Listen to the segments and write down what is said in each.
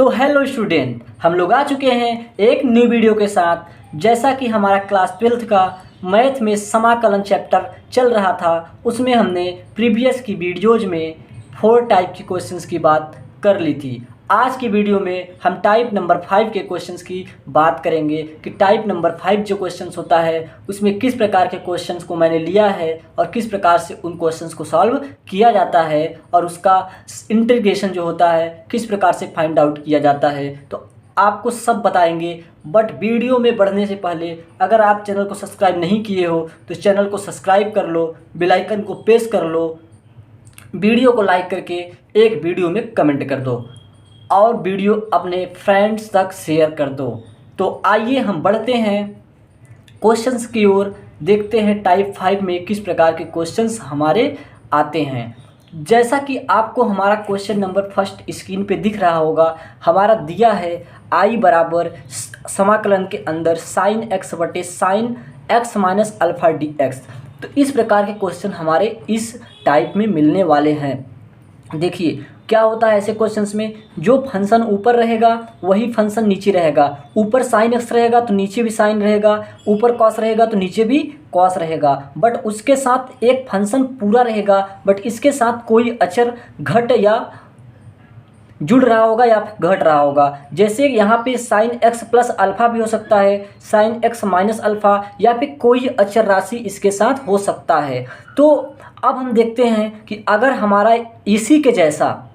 तो hello student, हम लोग आ चुके हैं एक न्यू वीडियो के साथ। जैसा कि हमारा क्लास 12th का मैथ में समाकलन चैप्टर चल रहा था, उसमें हमने प्रीवियस की वीडियोज़ में 4 टाइप की क्वेश्चंस की बात कर ली थी। आज की वीडियो में हम टाइप नंबर 5 के क्वेश्चंस की बात करेंगे कि टाइप नंबर 5 जो क्वेश्चंस होता है उसमें किस प्रकार के क्वेश्चंस को मैंने लिया है और किस प्रकार से उन क्वेश्चंस को सॉल्व किया जाता है और उसका इंटीग्रेशन जो होता है किस प्रकार से फाइंड आउट किया जाता है, तो आपको सब बताएंगे। बट वीडियो में बढ़ने से पहले अगर आप चैनल को सब्सक्राइब नहीं किए हो तो चैनल को सब्सक्राइब कर लो, बेल आइकन को प्रेस कर लो, वीडियो को लाइक करके एक वीडियो में कमेंट कर दो और वीडियो अपने फ्रेंड्स तक शेयर कर दो। तो आइए हम बढ़ते हैं क्वेश्चंस की ओर, देखते हैं टाइप 5 में किस प्रकार के क्वेश्चंस हमारे आते हैं। जैसा कि आपको हमारा क्वेश्चन नंबर फर्स्ट स्क्रीन पे दिख रहा होगा, हमारा दिया है आई बराबर समाकलन के अंदर साइन एक्स बटे sine x minus alpha D x. तो इस प्रकार के क्वेश्चन हमारे इस टाइप में मिलने वाले हैं। देखिए क्या होता है ऐसे क्वेश्चंस में, जो फंक्शन ऊपर रहेगा वही फंक्शन नीचे रहेगा। ऊपर साइन एक्स रहेगा तो नीचे भी साइन रहेगा, ऊपर कॉस रहेगा तो नीचे भी कॉस रहेगा। बट उसके साथ एक फंक्शन पूरा रहेगा, बट इसके साथ कोई अचर घट या जुड़ रहा होगा या घट रहा होगा। जैसे यहाँ पे साइन एक्स प्लस अल्फ़ा भी हो सकता है, साइन एक्स माइनस अल्फ़ा, या फिर कोई अचर राशि इसके साथ हो सकता है। तो अब हम देखते हैं कि अगर हमारा इसी के जैसा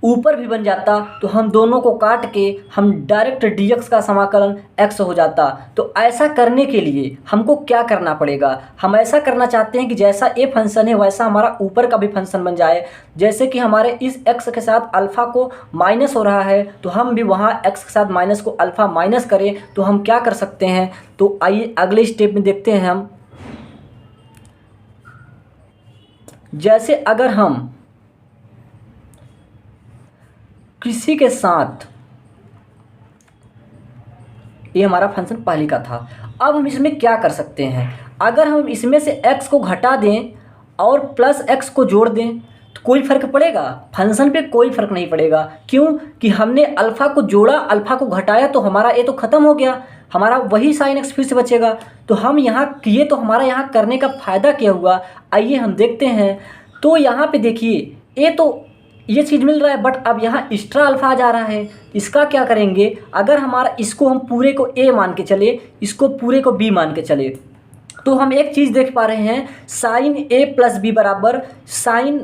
ऊपर भी बन जाता तो हम दोनों को काट के हम डायरेक्ट dx का समाकलन x हो जाता। तो ऐसा करने के लिए हमको क्या करना पड़ेगा, हम ऐसा करना चाहते हैं कि जैसा ए फंक्शन है वैसा हमारा ऊपर का भी फंक्शन बन जाए। जैसे कि हमारे इस x के साथ अल्फ़ा को माइनस हो रहा है तो हम भी वहाँ x के साथ माइनस को अल्फ़ा माइनस करें तो हम क्या कर सकते हैं। तो आइए अगले स्टेप में देखते हैं हम। जैसे अगर हम किसी के साथ, ये हमारा फंक्शन पहले का था, अब हम इसमें क्या कर सकते हैं। अगर हम इसमें से x को घटा दें और प्लस x को जोड़ दें तो कोई फ़र्क पड़ेगा, फंक्शन पे कोई फ़र्क नहीं पड़ेगा। क्यों कि हमने अल्फ़ा को जोड़ा, अल्फ़ा को घटाया तो हमारा ये तो ख़त्म हो गया, हमारा वही साइन एक्स फिर से बचेगा। तो हम यहाँ किए तो हमारा यहाँ करने का फ़ायदा क्या हुआ, आइए हम देखते हैं। तो यहाँ पे देखिए ये चीज़ मिल रहा है, बट अब यहाँ एक्स्ट्रा अल्फ़ा आ जा रहा है। इसका क्या करेंगे, अगर हमारा इसको हम पूरे को a मान के चले, इसको पूरे को b मान के चले, तो हम एक चीज़ देख पा रहे हैं, साइन a प्लस बी बराबर साइन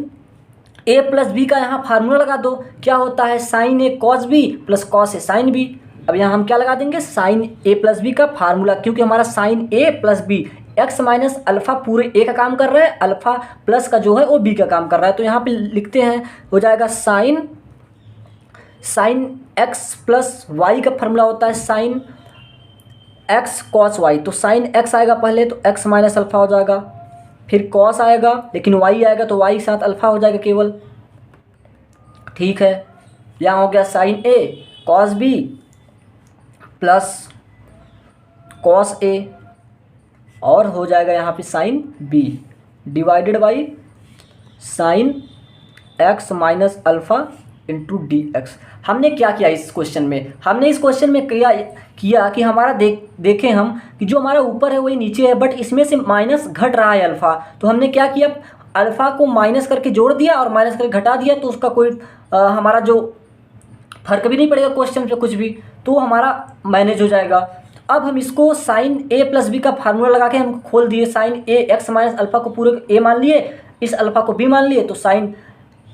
a प्लस बी का यहाँ फार्मूला लगा दो। क्या होता है, sine a cos b plus cos a sine b। अब यहाँ हम क्या लगा देंगे, साइन a प्लस बी का फार्मूला, क्योंकि हमारा sine a plus B X minus alpha पूरे ए का काम कर रहा है, अल्फ़ा प्लस का जो है वो बी का काम कर रहा है। तो यहाँ पे लिखते हैं, हो जाएगा साइन एक्स प्लस वाई का फार्मूला होता है साइन एक्स कॉस वाई। तो साइन एक्स आएगा पहले तो एक्स माइनस अल्फ़ा हो जाएगा, फिर कॉस आएगा लेकिन वाई आएगा तो वाई के साथ अल्फ़ा हो जाएगा केवल। ठीक है, यहाँ हो गया sine A cos B plus cos A, और हो जाएगा यहाँ पे sine B divided by sine x minus alpha into D X. हमने क्या किया इस क्वेश्चन में, हमने इस क्वेश्चन में किया कि हमारा देखें हम कि जो हमारा ऊपर है वही नीचे है, बट इसमें से माइनस घट रहा है अल्फ़ा। तो हमने क्या किया, अल्फ़ा को माइनस करके जोड़ दिया और माइनस करके घटा दिया, तो उसका कोई हमारा जो फर्क भी नहीं पड़ेगा क्वेश्चन पे कुछ भी, तो हमारा मैनेज हो जाएगा। अब हम इसको साइन ए प्लस बी का फार्मूला लगा के हम खोल दिए, साइन ए एक्स माइनस अल्फ़ा को पूरे ए मान लिए, इस अल्फ़ा को बी मान लिए, तो साइन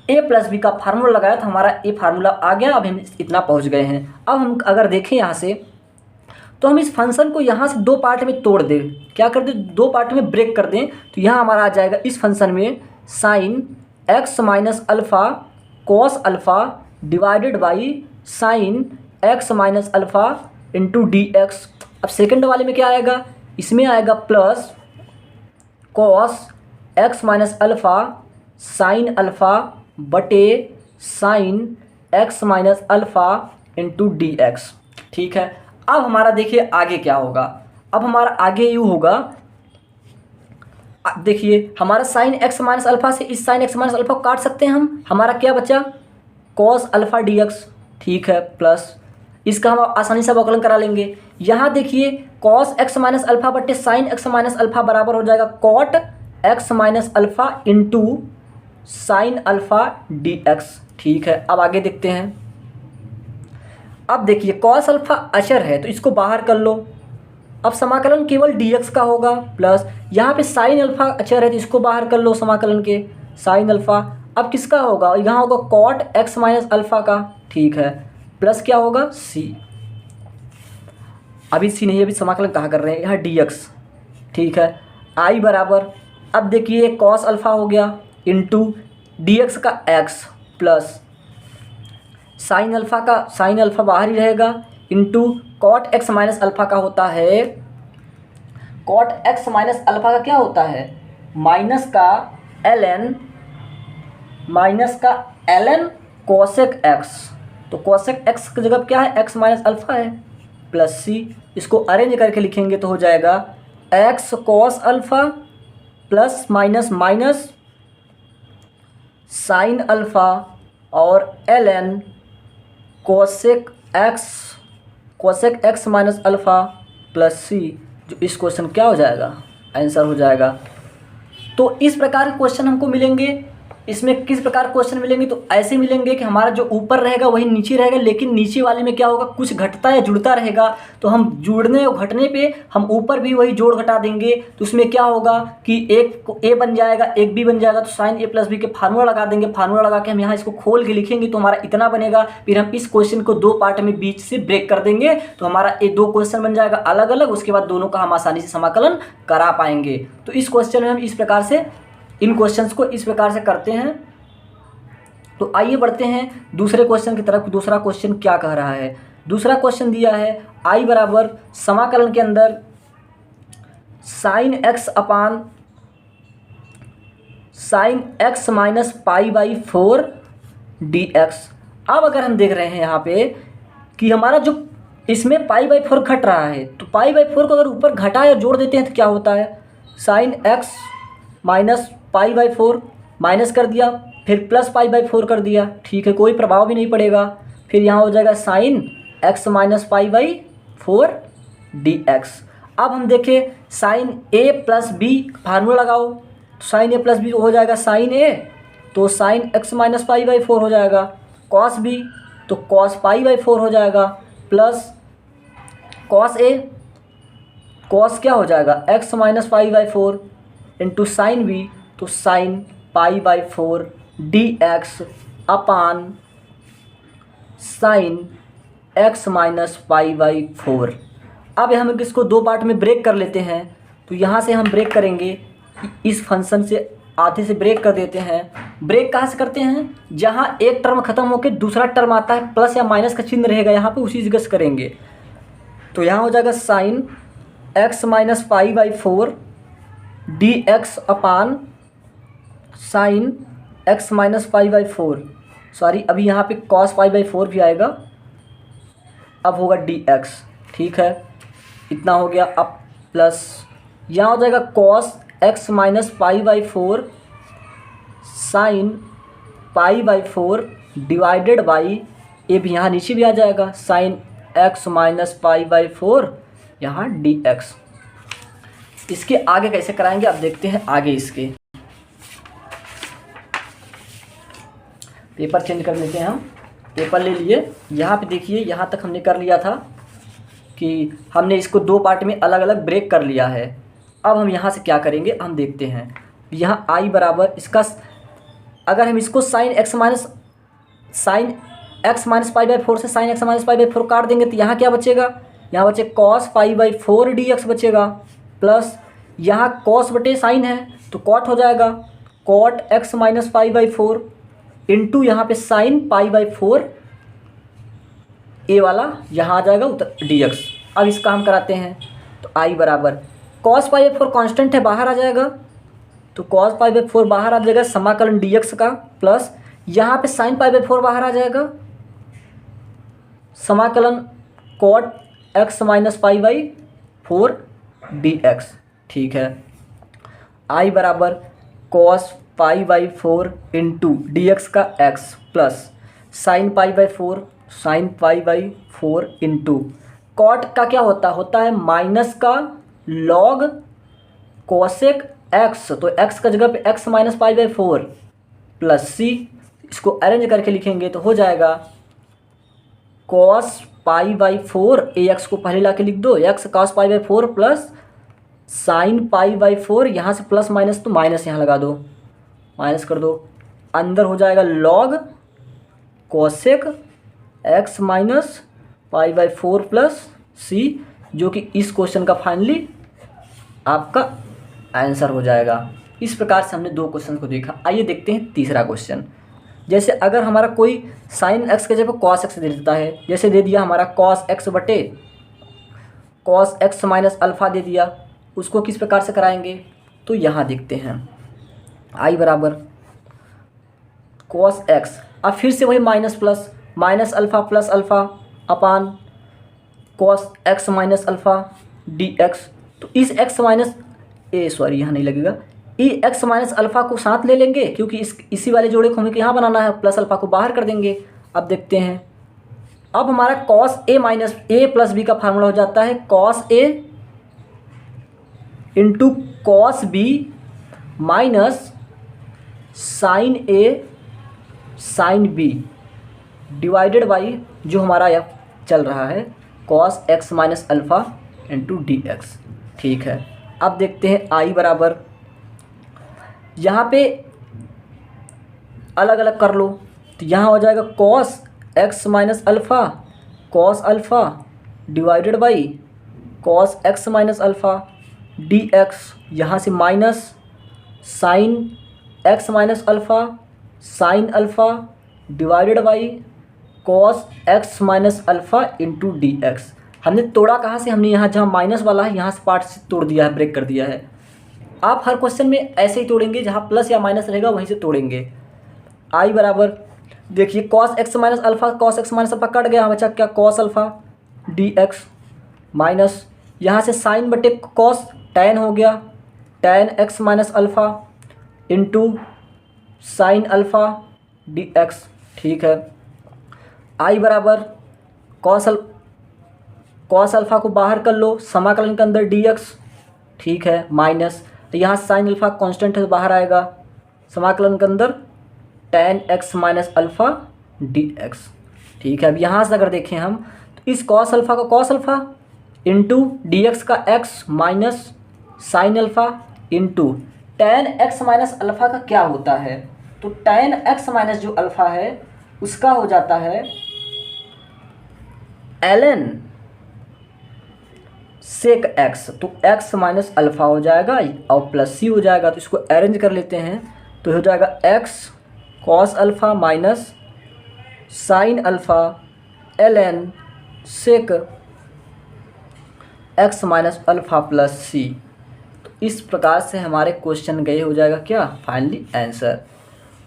ए प्लस बी का फार्मूला लगाया तो हमारा ए फार्मूला आ गया। अब हम इतना पहुंच गए हैं। अब हम अगर देखें यहाँ से, तो हम इस फंक्शन को यहाँ से 2 पार्ट में तोड़ दें, क्या कर दें, 2 पार्ट में ब्रेक कर दें। तो यहाँ हमारा आ जाएगा इस फंक्शन में sine x minus alpha cos alpha divided by sine x minus alpha into D x. अब सेकंड वाले में क्या आएगा, इसमें आएगा plus cos x minus alpha sine alpha बटे sine x minus alpha into D x. ठीक है, अब हमारा देखिए आगे क्या होगा। अब हमारा आगे यूँ होगा, देखिए हमारा साइन एक्स माइनस अल्फ़ा से इस साइन एक्स माइनस अल्फ़ा को काट सकते हैं हम, हमारा क्या बचा, कॉस अल्फ़ा डी एक्स। ठीक है, प्लस इसका हम आसानी से अवकलन करा लेंगे। यहाँ देखिए कॉस एक्स माइनस अल्फा बट्टे साइन एक्स माइनस अल्फा बराबर हो जाएगा cot x minus alpha into sine alpha D x. ठीक है, अब आगे देखते हैं। अब देखिए कॉस अल्फा अचर है तो इसको बाहर कर लो। अब समाकलन केवल dx का होगा, प्लस यहाँ पे साइन अल्फा अचर है तो इसको बाहर कर लो समाकलन के, साइन अल्फा। अब किसका होगा, यहाँ होगा कॉट एक्स माइनस अल्फा का। ठीक है, प्लस क्या होगा c, अभी c नहीं, अभी समाकलन कहाँ कर रहे हैं, यहाँ dx। ठीक है, i बराबर, अब देखिए कॉस अल्फा हो गया इंटू dx का x प्लस साइन अल्फा का, साइन अल्फा बाहर ही रहेगा, into cot x minus alpha का होता है, कॉट एक्स माइनस अल्फा का क्या होता है, माइनस का ln, माइनस का ln कोसेक एक्स। तो कोसेक एक्स की जगह क्या है, एक्स माइनस अल्फा है, प्लस सी। इसको अरेंज करके लिखेंगे तो हो जाएगा x cos alpha plus minus minus sine alpha और ln cosec x minus alpha plus c, जो इस क्वेश्चन क्या हो जाएगा, आंसर हो जाएगा। तो इस प्रकार के क्वेश्चन हमको मिलेंगे। इसमें किस प्रकार क्वेश्चन मिलेंगे, तो ऐसे मिलेंगे कि हमारा जो ऊपर रहेगा वही नीचे रहेगा, लेकिन नीचे वाले में क्या होगा, कुछ घटता या जुड़ता रहेगा, तो हम जुड़ने और घटने पे हम ऊपर भी वही जोड़ घटा देंगे। तो उसमें क्या होगा कि एक ए बन जाएगा, एक बी बन जाएगा, तो साइन ए प्लस बी के फार्मूला लगा देंगे। फार्मूला लगा के हम यहाँ इसको खोल के लिखेंगे तो हमारा इतना बनेगा। फिर हम इस क्वेश्चन को दो पार्ट में बीच से ब्रेक कर देंगे तो हमारा ये दो क्वेश्चन बन जाएगा अलग अलग। उसके बाद दोनों का हम आसानी से समाकलन करा पाएंगे। तो इस क्वेश्चन में हम इस प्रकार से, इन क्वेश्चंस को इस प्रकार से करते हैं। तो आइए बढ़ते हैं दूसरे क्वेश्चन की तरफ। दूसरा क्वेश्चन क्या कह रहा है, दूसरा क्वेश्चन दिया है आई बराबर समाकलन के अंदर sine x upon sine x minus pi by 4 D x. अब अगर हम देख रहे हैं यहाँ पे कि हमारा जो इसमें पाई बाई 4 घट रहा है, तो पाई बाई 4 को अगर ऊपर घटा या जोड़ देते हैं तो क्या होता है, sine x minus pi by 4 minus कर दिया, फिर प्लस पाई बाई 4 कर दिया। ठीक है, कोई प्रभाव भी नहीं पड़ेगा। फिर यहाँ हो जाएगा sine x minus pi by 4 D x. अब हम देखें साइन ए प्लस बी, फार्मूला लगाओ, साइन ए प्लस बी हो जाएगा साइन ए, तो sine x minus pi by 4 हो जाएगा, कॉस बी तो कॉस पाई बाई 4 हो जाएगा, प्लस कॉस ए, कॉस क्या हो जाएगा x minus pi by 4 into sine b तो sine pi by 4 D x upon sine x minus pi by 4। अब हम इसको दो पार्ट में ब्रेक कर लेते हैं। तो यहाँ से हम ब्रेक करेंगे, इस फंक्शन से आधे से ब्रेक कर देते हैं। ब्रेक कहाँ से करते हैं, जहाँ एक टर्म खत्म होकर दूसरा टर्म आता है, प्लस या माइनस का चिन्ह रहेगा यहाँ पे, उसी जगह से करेंगे। तो यहाँ हो जाएगा sine x minus pi by 4 D x upon sine x minus pi by 4, sorry अभी यहाँ पे कॉस पाई बाई 4 भी आएगा, अब होगा डी एक्स। ठीक है, इतना हो गया। अब प्लस यहाँ हो जाएगा cos x minus pi by 4 sign pi by 4 divided by, ये भी यहाँ नीचे भी आ जाएगा, sine x minus pi by 4 यहाँ डी एक्स। इसके आगे कैसे कराएंगे, अब देखते हैं आगे। इसके पेपर चेंज कर लेते हैं, हम पेपर ले लिए। यहाँ पे देखिए, यहाँ तक हमने कर लिया था कि हमने इसको दो पार्ट में अलग अलग ब्रेक कर लिया है। अब हम यहाँ से क्या करेंगे, हम देखते हैं। यहाँ आई बराबर इसका, अगर हम इसको sine x minus pi by 4 से sine x minus pi by 4 काट देंगे तो यहाँ क्या बचेगा, यहाँ बचे cos pi by 4 D X बचेगा, प्लस यहाँ कॉस बटे साइन है तो कॉट हो जाएगा, cot x minus pi by 4 into यहाँ पे साइन पाई बाई 4 ए वाला यहाँ आ जाएगा डी एक्स। अब इसका हम कराते हैं। तो आई बराबर कॉस पाई बाई 4 कॉन्स्टेंट है, बाहर आ जाएगा, तो कॉस पाई बाई 4 बाहर आ जाएगा, समाकलन डी एक्स का, प्लस यहाँ पे साइन पाई बाई 4 बाहर आ जाएगा, समाकलन cot x minus pi by 4 D x. ठीक है, आई बराबर cos pi by 4 into D x का x, plus sine pi by four into cot का क्या होता है माइनस का लॉग कोसेक एक्स, तो एक्स का जगह पे x minus pi by four plus c, इसको अरेंज करके लिखेंगे तो हो जाएगा कॉस पाई बाई फोर, ए एक्स को पहले ला के लिख दो, x cos pi by four plus sine pi by four, यहाँ से प्लस माइनस तो माइनस यहाँ लगा दो, माइनस कर दो, अंदर हो जाएगा log cosec x minus pi by four plus c, जो कि इस क्वेश्चन का फाइनली आपका आंसर हो जाएगा। इस प्रकार से हमने 2 क्वेश्चन को देखा। आइए देखते हैं तीसरा क्वेश्चन। जैसे अगर हमारा कोई साइन एक्स के जगह कॉस एक्स दे देता है, जैसे दे दिया हमारा कॉस एक्स बटे कॉस एक्स माइनस अल्फ़ा दे दिया, उसको किस प्रकार से कराएंगे तो यहाँ देखते हैं आई बराबर कॉस एक्स, अब फिर से वही minus alpha plus alpha upon cos x minus alpha D x, तो इस एक्स माइनस यहाँ नहीं लगेगा, ई एक्स माइनस अल्फ़ा को साथ ले लेंगे क्योंकि इसी वाले जोड़े को हमें यहाँ बनाना है, प्लस अल्फ़ा को बाहर कर देंगे। अब देखते हैं, अब हमारा कॉस ए माइनस ए प्लस बी का फार्मूला हो जाता है cos A into cos B minus sine A sine B divided by जो हमारा यह चल रहा है cos x minus alpha into D x. ठीक है, अब देखते हैं आई बराबर, यहाँ पे अलग अलग कर लो तो यहाँ हो जाएगा cos x minus alpha cos alpha divided by cos x minus alpha D x, यहाँ से minus sine x minus alpha sine alpha divided by cos x minus alpha into D X. हमने तोड़ा कहाँ से, हमने यहाँ जहाँ माइनस वाला है यहाँ से पार्ट से तोड़ दिया है, ब्रेक कर दिया है। आप हर क्वेश्चन में ऐसे ही तोड़ेंगे, जहाँ प्लस या माइनस रहेगा वहीं से तोड़ेंगे। आई बराबर देखिए cos x minus alpha cut गया, बचा क्या cos alpha D x minus यहाँ से साइन बटे कॉस टैन हो गया tan x minus alpha into sine alpha D x. ठीक है, आई बराबर कॉस अल्फ़ा को बाहर कर लो, समाकलन के अंदर डी एक्स। ठीक है, माइनस यहाँ साइन अल्फ़ा कांस्टेंट है तो बाहर आएगा, समाकलन के अंदर tan x minus alpha D x. ठीक है, अब यहाँ से अगर देखें हम तो इस कॉस अल्फ़ा का cos alpha into D x का x minus sine alpha into tan x minus alpha का क्या होता है, तो टैन एक्स माइनस जो अल्फ़ा है उसका हो जाता है ln सेक एक्स, तो एक्स माइनस अल्फ़ा हो जाएगा और प्लस सी हो जाएगा, तो इसको अरेंज कर लेते हैं तो हो जाएगा x cos alpha minus sine alpha ln sec x minus alpha plus c. तो इस प्रकार से हमारे क्वेश्चन गए हो जाएगा क्या फाइनली आंसर।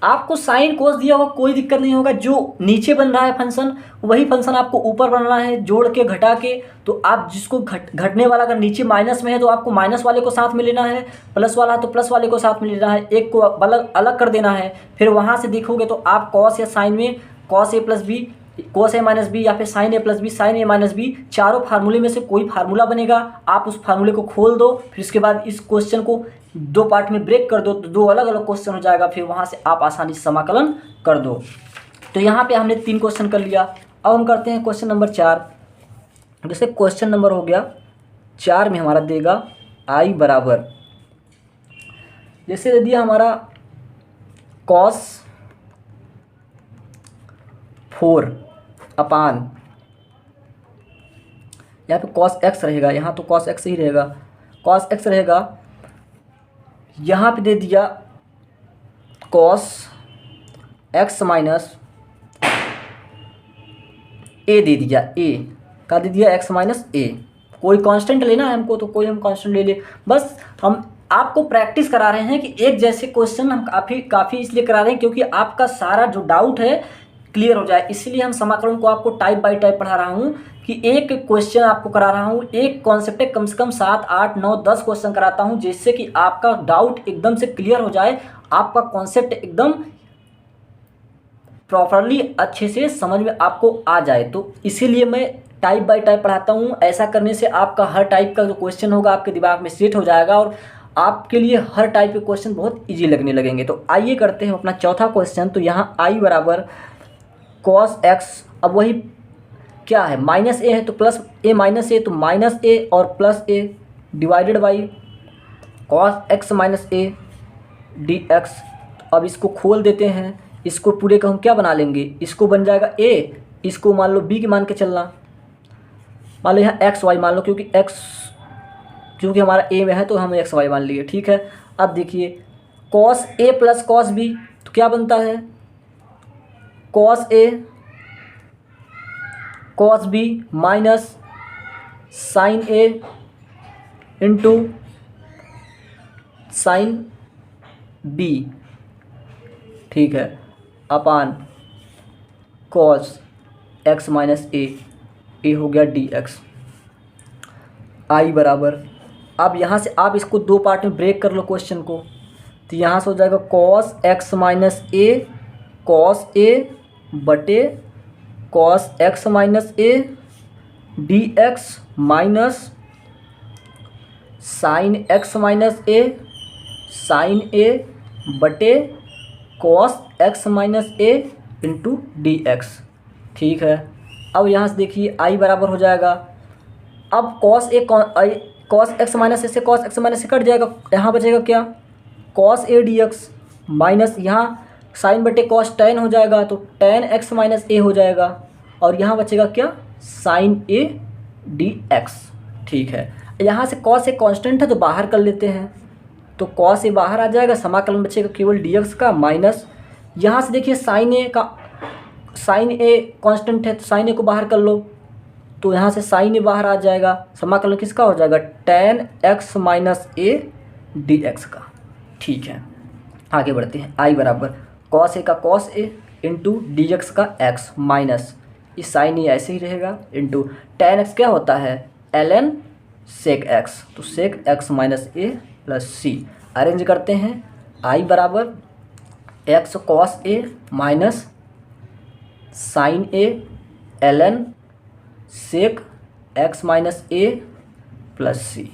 आपको साइन कोस दिया होगा कोई दिक्कत नहीं होगा, जो नीचे बन रहा है फंक्शन वही फंक्शन आपको ऊपर बनना है जोड़ के घटा के, तो आप जिसको घटने वाला अगर नीचे माइनस में है तो आपको माइनस वाले को साथ में लेना है, प्लस वाला है तो प्लस वाले को साथ में लेना है, एक को अलग अलग कर देना है। फिर वहाँ से देखोगे तो आप कॉस या साइन में cos A plus B cos A minus B या फिर साइन ए प्लस बी साइन ए माइनस बी, चारों फार्मूले में से कोई फार्मूला बनेगा, आप उस फार्मूले को खोल दो, फिर इसके बाद इस क्वेश्चन को 2 पार्ट में ब्रेक कर दो तो 2 अलग अलग क्वेश्चन हो जाएगा, फिर वहाँ से आप आसानी से समाकलन कर दो। तो यहाँ पे हमने 3 क्वेश्चन कर लिया। अब हम करते हैं क्वेश्चन नंबर 4। जैसे क्वेश्चन नंबर हो गया 4 में हमारा देगा आई बराबर, जैसे दे दिया हमारा कॉस 4 अपान, यहाँ पे कॉस एक्स रहेगा, यहाँ तो कॉस एक्स ही रहेगा, कॉस एक्स रहेगा, यहाँ पे दे दिया कॉस एक्स माइनस ए दे दिया, ए का दे दिया एक्स माइनस ए, कोई कांस्टेंट लेना है हमको तो कोई हम कांस्टेंट ले ले, बस हम आपको प्रैक्टिस करा रहे हैं कि एक जैसे क्वेश्चन हम काफ़ी इसलिए करा रहे हैं क्योंकि आपका सारा जो डाउट है क्लियर हो जाए, इसलिए हम समाकलन को आपको टाइप बाय टाइप पढ़ा रहा हूँ कि एक क्वेश्चन आपको करा रहा हूँ, एक कॉन्सेप्ट है कम से कम 7, 8, 9, 10 क्वेश्चन कराता हूँ जिससे कि आपका डाउट एकदम से क्लियर हो जाए, आपका कॉन्सेप्ट एकदम प्रॉपरली अच्छे से समझ में आपको आ जाए। तो इसीलिए मैं टाइप बाय टाइप पढ़ाता हूँ। ऐसा करने से आपका हर टाइप का जो क्वेश्चन होगा आपके दिमाग में सेट हो जाएगा और आपके लिए हर टाइप के क्वेश्चन बहुत ईजी लगने लगेंगे। तो आइए करते हैं अपना चौथा क्वेश्चन। तो यहाँ आई बराबर कॉस एक्स, अब वही क्या है, माइनस ए है तो प्लस ए माइनस ए, तो माइनस ए और plus A divided by cos x minus a d x. अब इसको खोल देते हैं, इसको पूरे का हम क्या बना लेंगे, इसको बन जाएगा ए, इसको मान लो बी के मान के चलना, मान लो यहाँ एक्स वाई मान लो, क्योंकि हमारा ए में है तो हम एक्स वाई मान लिए, ठीक है। अब देखिए cos A plus cos B तो क्या बनता है, कॉस ए कॉस बी माइनस साइन ए इंटू साइन बी, ठीक है, अपान कॉस एक्स माइनस ए हो गया डी एक्स। आई बराबर, अब यहाँ से आप इसको दो पार्ट में ब्रेक कर लो क्वेश्चन को, तो यहाँ से हो जाएगा कॉस एक्स माइनस ए बटे cos x minus a d x minus sine x minus a sine a बटे cos x minus a into D x, ठीक है। अब यहाँ से देखिए आई बराबर हो जाएगा, अब कॉस एक्स माइनस ए से कॉस एक्स माइनस ए कट जाएगा, यहाँ बचेगा क्या, cos A d x minus यहाँ साइन बटे कॉस टेन हो जाएगा तो टेन एक्स माइनस ए हो जाएगा, और यहाँ बचेगा क्या, साइन ए डी एक्स, ठीक है। यहाँ से कॉस ए कांस्टेंट है तो बाहर कर लेते हैं, तो कॉस ए बाहर आ जाएगा, समाकलन बचेगा केवल डी एक्स का, माइनस यहाँ से देखिए साइन ए कांस्टेंट है तो साइन ए को बाहर कर लो, तो यहाँ से साइन ए बाहर आ जाएगा, समाकलन किसका हो जाएगा, ten x minus a d x का, ठीक है। आगे बढ़ते हैं, आई बराबर कॉस ए का cos A into D x का एक्स माइनस इस साइन ए ऐसे ही रहेगा इंटू टेन एक्स क्या होता है, एल एन सेक एक्स, तो सेक एक्स माइनस ए प्लस सी। अरेंज करते हैं, आई बराबर x cos A minus sine a l n sec x minus A plus c.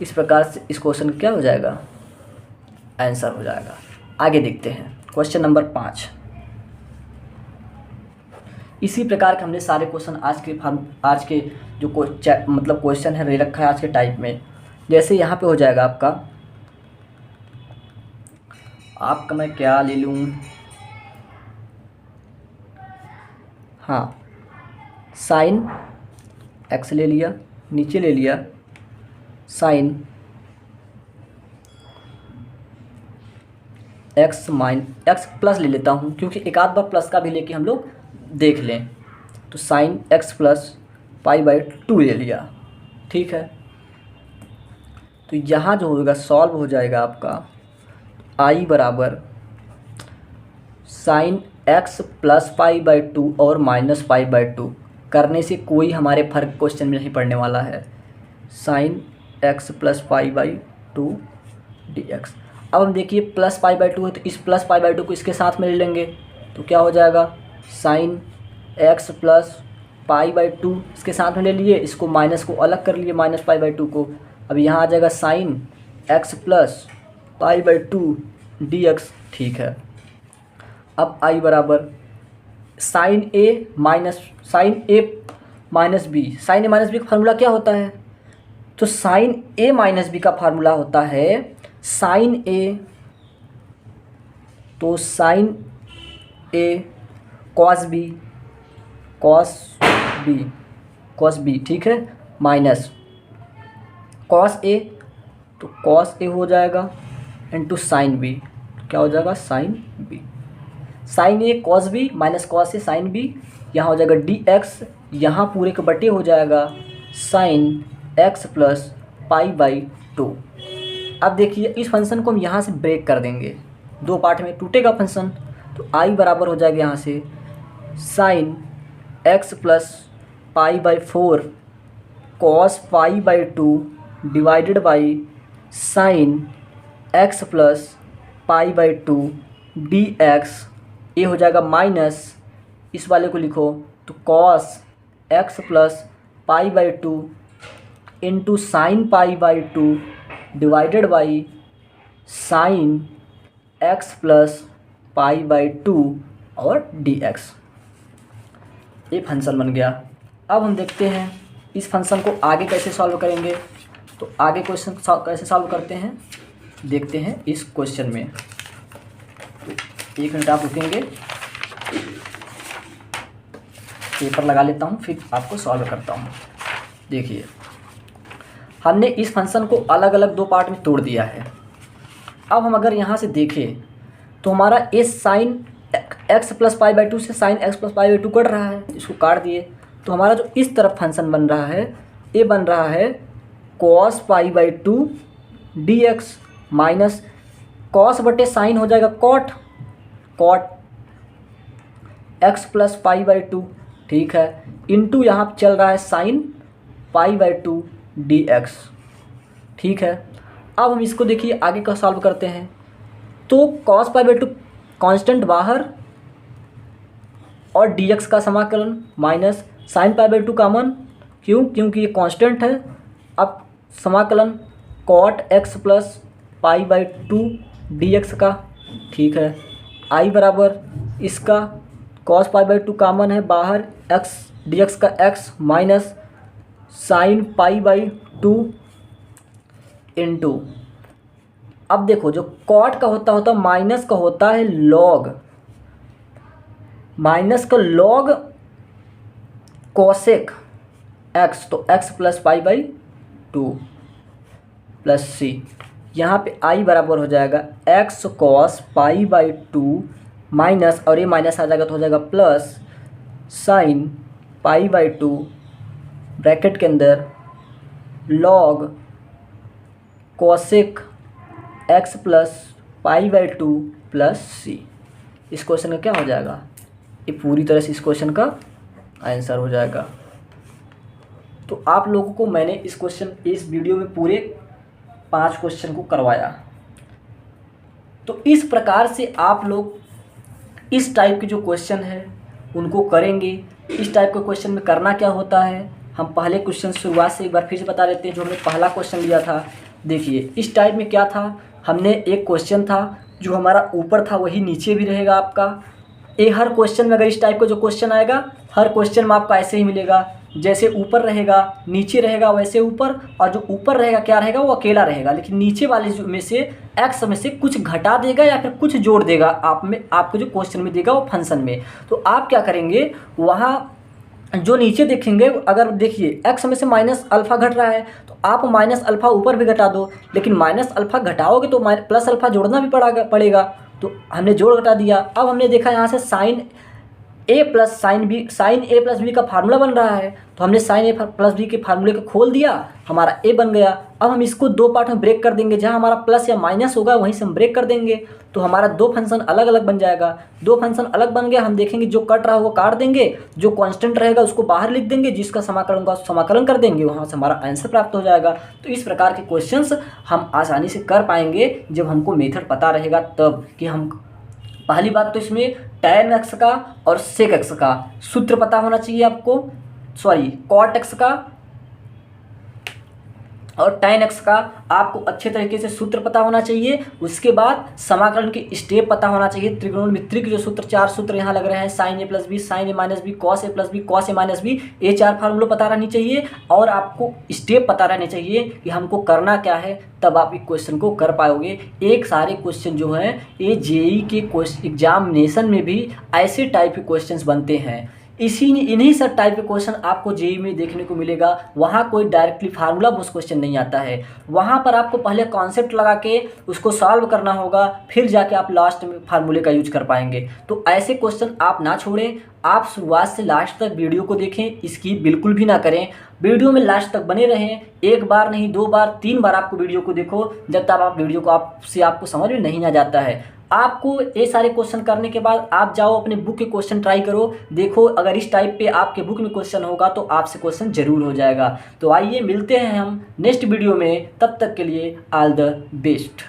इस प्रकार से इस क्वेश्चन क्या हो जाएगा, आंसर हो जाएगा। आगे देखते हैं क्वेश्चन नंबर 5। इसी प्रकार के हमने सारे क्वेश्चन आज के जो मतलब क्वेश्चन है ले रखा है आज के टाइप में। जैसे यहाँ पे हो जाएगा आपका मैं क्या ले लूँ, हाँ, साइन एक्स ले लिया, नीचे ले लिया साइन एक्स प्लस ले लेता हूँ, क्योंकि एक आध बार प्लस का भी लेके हम लोग देख लें, तो sign x plus pi by 2 ले लिया, ठीक है। तो यहाँ जो होगा सॉल्व हो जाएगा आपका आई बराबर sign x plus pi by 2 और माइनस पाई बाई 2 करने से कोई हमारे फर्क क्वेश्चन में नहीं पड़ने वाला है, sign x plus pi by 2 d x. अब हम देखिए प्लस पाई बाई 2 है तो इस प्लस पाई बाई 2 को इसके साथ में ले लेंगे, तो क्या हो जाएगा, sign x plus pi by 2 इसके साथ में ले लिए, इसको माइनस को अलग कर लिए, माइनस पाई बाई 2 को। अब यहाँ आ जाएगा sign x plus pi by 2 d x, ठीक है। अब आई बराबर साइन ए माइनस बी, साइन ए माइनस बी का फार्मूला क्या होता है, तो साइन ए माइनस बी का फार्मूला होता है साइन ए, तो साइन ए कॉस बी, ठीक है, माइनस कॉस ए, तो कॉस ए हो जाएगा इंटू साइन बी, क्या हो जाएगा, sine B, sign A cos B minus cos A sine B, यहाँ हो जाएगा डी एक्स, यहाँ पूरे के बटे हो जाएगा sign x plus pi by 2। अब देखिए इस फंक्शन को हम यहाँ से ब्रेक कर देंगे, दो पार्ट में टूटेगा फंक्शन, तो आई बराबर हो जाएगा यहाँ से sine x plus pi by 4 cos pi by 2 divided by sine x plus pi by 2 d x ए हो जाएगा माइनस, इस वाले को लिखो तो cos x plus pi by two into sine pi by two divided by sine x plus pi by two और D x. ये फंक्शन बन गया। अब हम देखते हैं इस फंक्शन को आगे कैसे सॉल्व करेंगे। तो आगे क्वेश्चन कैसे सॉल्व करते हैं देखते हैं इस क्वेश्चन में। तो 1 मिनट आप रुकेंगे, पेपर लगा लेता हूँ फिर आपको सॉल्व करता हूँ। देखिए हमने इस फंक्शन को अलग अलग 2 पार्ट में तोड़ दिया है। अब हम अगर यहाँ से देखें तो हमारा ए sine x plus pi by two से sine x plus pi by two cut रहा है, इसको काट दिए तो हमारा जो इस तरफ फंक्शन बन रहा है ये बन रहा है cos pi by two D x minus cos बटे साइन हो जाएगा cot X plus pi by two, ठीक है, इंटू यहाँ चल रहा है sine pi by two D x, ठीक है। अब हम इसको देखिए आगे का सॉल्व करते हैं। तो cos pi by two constant बाहर और डी एक्स का समाकलन minus sine pi by two common, क्योंकि ये कांस्टेंट है। अब समाकलन cot X plus pi by two D x का, ठीक है, आई बराबर इसका cos pi by two common है बाहर, एक्स डी एक्स का x minus sine pi by two into, अब देखो जो कॉट का होता माइनस का होता है लॉग, माइनस का लॉग कोसेक एक्स, तो x plus pi by two plus c, यहाँ पे आई बराबर हो जाएगा x cos pi by two minus, और ये माइनस आ जाएगा तो हो जाएगा plus sine pi by two bracket के अंदर log cosec x plus pi by two plus c. इस क्वेश्चन का क्या हो जाएगा, ये पूरी तरह से इस क्वेश्चन का आंसर हो जाएगा। तो आप लोगों को मैंने इस वीडियो में पूरे 5 क्वेश्चन को करवाया। तो इस प्रकार से आप लोग इस टाइप के जो क्वेश्चन है उनको करेंगे। इस टाइप के क्वेश्चन में करना क्या होता है, हम पहले क्वेश्चन शुरुआत से एक बार फिर से बता देते हैं। जो हमने पहला क्वेश्चन लिया था, देखिए इस टाइप में क्या था, हमने एक क्वेश्चन था जो हमारा ऊपर था वही नीचे भी रहेगा आपका। ये हर क्वेश्चन में अगर इस टाइप का जो क्वेश्चन आएगा हर क्वेश्चन में आपको ऐसे ही मिलेगा, जैसे ऊपर रहेगा नीचे रहेगा वैसे ऊपर, और जो ऊपर रहेगा क्या रहेगा वो अकेला रहेगा, लेकिन नीचे वाले में से एक्स में से कुछ घटा देगा या फिर कुछ जोड़ देगा आपको जो क्वेश्चन में देगा वो फंक्शन में। तो आप क्या करेंगे, वहाँ जो नीचे देखेंगे, अगर देखिए एक्स में से माइनस अल्फ़ा घट रहा है तो आप माइनस अल्फ़ा ऊपर भी घटा दो, लेकिन माइनस अल्फ़ा घटाओगे तो प्लस अल्फ़ा जोड़ना भी पड़ेगा। तो हमने जोड़ घटा दिया। अब हमने देखा यहाँ से साइन ए प्लस साइन ए प्लस बी का फार्मूला बन रहा है, तो हमने साइन ए प्लस बी के फार्मूले को खोल दिया, हमारा ए बन गया। अब हम इसको 2 पार्ट में ब्रेक कर देंगे, जहाँ हमारा प्लस या माइनस होगा वहीं से हम ब्रेक कर देंगे, तो हमारा 2 फंक्शन अलग अलग बन जाएगा। 2 फंक्शन अलग बन गया, हम देखेंगे जो कट रहा होगा काट देंगे, जो कांस्टेंट रहेगा उसको बाहर लिख देंगे, जिसका समाकलन का समाकलन कर देंगे, वहाँ से हमारा आंसर प्राप्त हो जाएगा। तो इस प्रकार के क्वेश्चंस हम आसानी से कर पाएंगे जब हमको मेथड पता रहेगा तब। कि हम पहली बात तो इसमें tan x का और sec x का सूत्र पता होना चाहिए आपको, cot x का और tan x का आपको अच्छे तरीके से सूत्र पता होना चाहिए। उसके बाद समाकलन के स्टेप पता होना चाहिए। त्रिकोणमिति के जो सूत्र 4 सूत्र यहाँ लग रहे हैं, sign A plus B, sign A minus B, cos A plus B, cos A minus B, ये 4 फार्मूले पता रहनी चाहिए और आपको स्टेप पता रहने चाहिए कि हमको करना क्या है, तब आप इस क्वेश्चन को कर पाओगे। एक सारे क्वेश्चन जो हैं ये जेईई के एग्जामिनेशन में भी ऐसे टाइप के क्वेश्चन बनते हैं। इन्हीं सब टाइप के क्वेश्चन आपको जेईई में देखने को मिलेगा। वहाँ कोई डायरेक्टली फार्मूला बेस्ड क्वेश्चन नहीं आता है, वहाँ पर आपको पहले कॉन्सेप्ट लगा के उसको सॉल्व करना होगा, फिर जाके आप लास्ट में फार्मूले का यूज कर पाएंगे। तो ऐसे क्वेश्चन आप ना छोड़ें, आप शुरुआत से लास्ट तक वीडियो को देखें, स्किप बिल्कुल भी ना करें, वीडियो में लास्ट तक बने रहें। 1 बार नहीं 2 बार 3 बार आपको वीडियो को देखो, जब तक आप वीडियो को आपको समझ में नहीं आ जाता है। आपको ये सारे क्वेश्चन करने के बाद आप जाओ अपने बुक के क्वेश्चन ट्राई करो, देखो अगर इस टाइप पे आपके बुक में क्वेश्चन होगा तो आपसे क्वेश्चन जरूर हो जाएगा। तो आइए मिलते हैं हम नेक्स्ट वीडियो में, तब तक के लिए ऑल द बेस्ट।